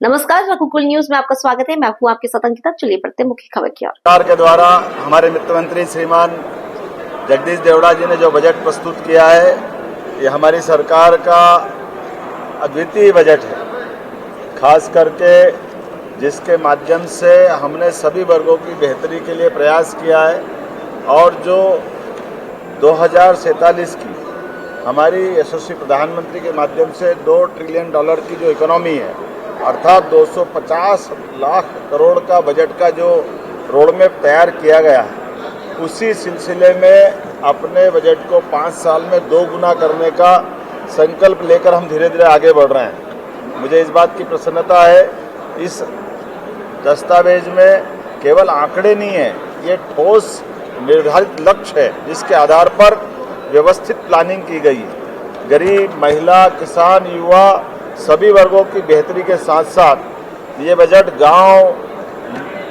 नमस्कार, रघुकुल न्यूज में आपका स्वागत है। मैं हूं आपके साथ अंकिता। चलिए पढ़ते हैं मुख्य खबर की ओर। सरकार के द्वारा हमारे वित्त मंत्री श्रीमान जगदीश देवड़ा जी ने जो बजट प्रस्तुत किया है, ये हमारी सरकार का अद्वितीय बजट है। खास करके जिसके माध्यम से हमने सभी वर्गों की बेहतरी के लिए प्रयास किया है और जो 2047 की हमारी यशस्वी प्रधानमंत्री के माध्यम से $2 ट्रिलियन की जो इकोनॉमी है, अर्थात 250 लाख करोड़ का बजट का जो रोडमैप तैयार किया गया है, उसी सिलसिले में अपने बजट को 5 साल में 2 गुना करने का संकल्प लेकर हम धीरे धीरे आगे बढ़ रहे हैं। मुझे इस बात की प्रसन्नता है, इस दस्तावेज में केवल आंकड़े नहीं है, ये ठोस निर्धारित लक्ष्य है जिसके आधार पर व्यवस्थित प्लानिंग की गई है। गरीब, महिला, किसान, युवा सभी वर्गों की बेहतरी के साथ साथ ये बजट गांव,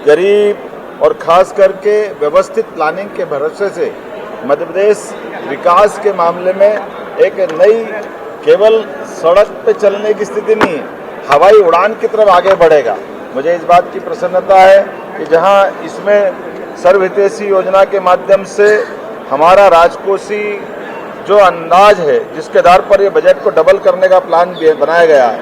गरीब और खास करके व्यवस्थित प्लानिंग के भरोसे से मध्य प्रदेश विकास के मामले में एक नई, केवल सड़क पे चलने की स्थिति नहीं, हवाई उड़ान की तरफ आगे बढ़ेगा। मुझे इस बात की प्रसन्नता है कि जहां इसमें सर्वहितैषी योजना के माध्यम से हमारा राजकोषी जो अंदाज है, जिसके आधार पर ये बजट को डबल करने का प्लान बनाया गया है,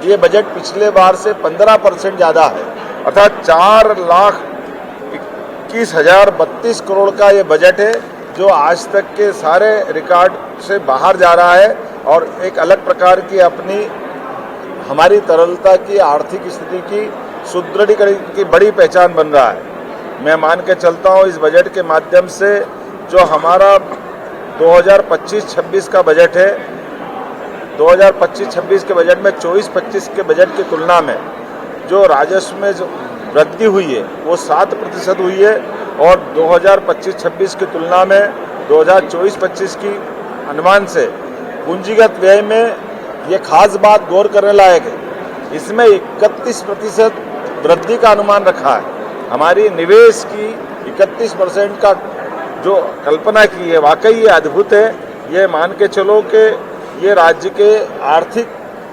ये बजट पिछले बार से 15% ज़्यादा है, अर्थात 4,21,032 करोड़ का ये बजट है जो आज तक के सारे रिकॉर्ड से बाहर जा रहा है और एक अलग प्रकार की अपनी हमारी तरलता की, आर्थिक स्थिति की सुदृढ़ीकरण की बड़ी पहचान बन रहा है। मैं मान के चलता हूँ इस बजट के माध्यम से जो हमारा 2025-26 का बजट है, 2025-26 के बजट में 24-25 के बजट की तुलना में जो राजस्व में जो वृद्धि हुई है वो 7% हुई है और 2025-26 की तुलना में 2024-25 की अनुमान से पूंजीगत व्यय में ये खास बात गौर करने लायक है, इसमें 31% वृद्धि का अनुमान रखा है। हमारी निवेश की 31% का जो कल्पना की है, वाकई ये अद्भुत है। ये मान के चलो कि ये राज्य के आर्थिक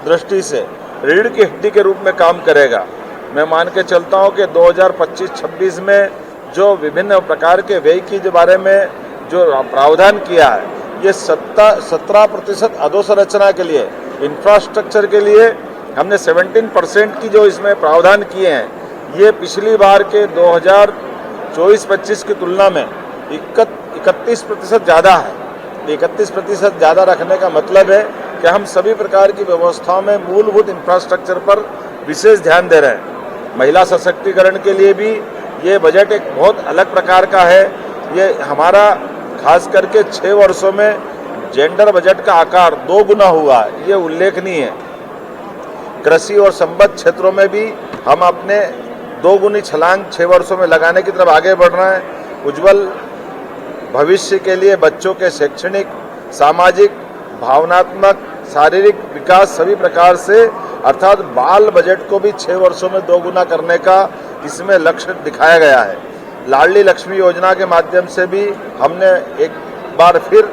दृष्टि से रीढ़ की हड्डी के रूप में काम करेगा। मैं मान के चलता हूँ कि 2025-26 में जो विभिन्न प्रकार के व्यय की जो बारे में जो प्रावधान किया है, ये 17% अधोसंरचना के लिए, इंफ्रास्ट्रक्चर के लिए हमने 17% की जो इसमें प्रावधान किए हैं, ये पिछली बार के 2024-25 की तुलना में 31% ज़्यादा है। 31% ज़्यादा रखने का मतलब है कि हम सभी प्रकार की व्यवस्थाओं में मूलभूत इंफ्रास्ट्रक्चर पर विशेष ध्यान दे रहे हैं। महिला सशक्तिकरण के लिए भी ये बजट एक बहुत अलग प्रकार का है। ये हमारा खास करके 6 वर्षों में जेंडर बजट का आकार 2 गुना हुआ है, ये उल्लेखनीय है। कृषि और संबद्ध क्षेत्रों में भी हम अपने 2 गुनी छलांग 6 वर्षों में लगाने की तरफ आगे बढ़ रहे हैं। उज्ज्वल भविष्य के लिए बच्चों के शैक्षणिक, सामाजिक, भावनात्मक, शारीरिक विकास सभी प्रकार से, अर्थात बाल बजट को भी 6 वर्षों में 2 गुना करने का इसमें लक्ष्य दिखाया गया है। लाडली लक्ष्मी योजना के माध्यम से भी हमने एक बार फिर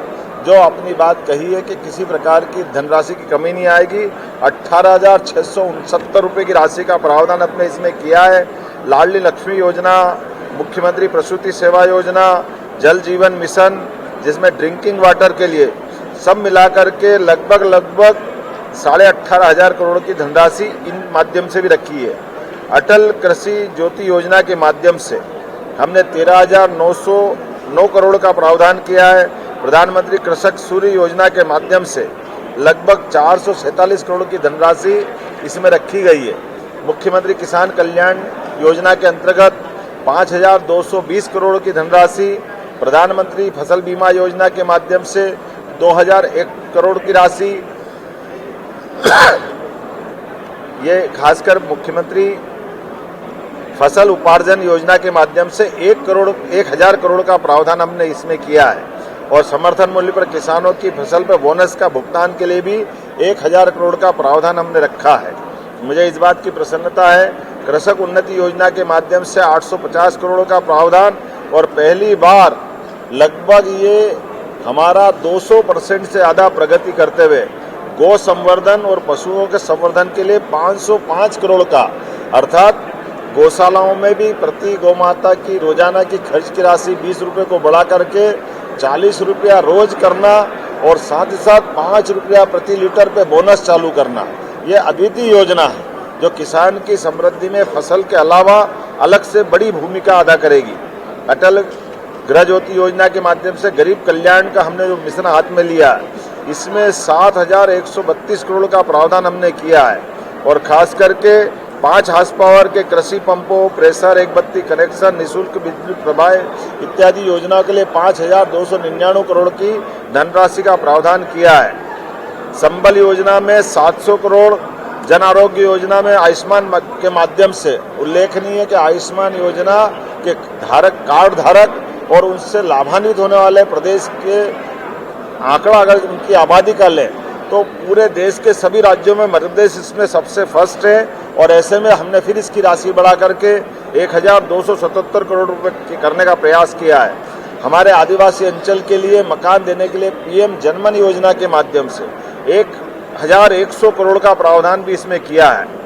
जो अपनी बात कही है कि किसी प्रकार की धनराशि की कमी नहीं आएगी। 18,669 रुपये की राशि का प्रावधान अपने इसमें किया है। लाडली लक्ष्मी योजना, मुख्यमंत्री प्रसूति सेवा योजना, जल जीवन मिशन, जिसमें ड्रिंकिंग वाटर के लिए सब मिलाकर के लगभग 18,500 करोड़ की धनराशि इन माध्यम से भी रखी है। अटल कृषि ज्योति योजना के माध्यम से हमने 13,909 करोड़ का प्रावधान किया है। प्रधानमंत्री कृषक सूर्य योजना के माध्यम से लगभग 447 करोड़ की धनराशि इसमें रखी गई है। मुख्यमंत्री किसान कल्याण योजना के अंतर्गत 5,220 करोड़ की धनराशि, प्रधानमंत्री फसल बीमा योजना के माध्यम से 2,001 करोड़ की राशि, ये खासकर मुख्यमंत्री फसल उपार्जन योजना के माध्यम से 1,000 करोड़ का प्रावधान हमने इसमें किया है और समर्थन मूल्य पर किसानों की फसल पर बोनस का भुगतान के लिए भी 1,000 करोड़ का प्रावधान हमने रखा है। मुझे इस बात की प्रसन्नता है, कृषक उन्नति योजना के माध्यम से 850 करोड़ का प्रावधान और पहली बार लगभग ये हमारा 200% से ज़्यादा प्रगति करते हुए गौ संवर्धन और पशुओं के संवर्धन के लिए 505 करोड़ का, अर्थात गौशालाओं में भी प्रति गौमाता की रोजाना की खर्च की राशि 20 रुपये को बढ़ा करके 40 रुपया रोज करना और साथ ही साथ 5 रुपया प्रति लीटर पे बोनस चालू करना। ये अद्वितीय योजना है जो किसान की समृद्धि में फसल के अलावा अलग से बड़ी भूमिका अदा करेगी। अटल गृह ज्योति योजना के माध्यम से गरीब कल्याण का हमने जो मिशन हाथ में लिया है, इसमें 7,132 करोड़ का प्रावधान हमने किया है और खास करके 5 हार्स पावर के कृषि पंपों, प्रेशर, एक बत्ती कनेक्शन, निःशुल्क बिजली प्रवाह इत्यादि योजनाओं के लिए 5,299 करोड़ की धनराशि का प्रावधान किया है। संबल योजना में 700 करोड़, जन आरोग्य योजना में आयुष्मान के माध्यम से उल्लेखनीय है कि आयुष्मान योजना के कार्ड धारक और उनसे लाभान्वित होने वाले प्रदेश के आंकड़ा अगर उनकी आबादी का लें तो पूरे देश के सभी राज्यों में मध्य प्रदेश इसमें सबसे फर्स्ट है और ऐसे में हमने फिर इसकी राशि बढ़ा करके 1,277 करोड़ रुपए करने का प्रयास किया है। हमारे आदिवासी अंचल के लिए मकान देने के लिए पीएम जनमन योजना के माध्यम से 1,100 करोड़ का प्रावधान भी इसमें किया है।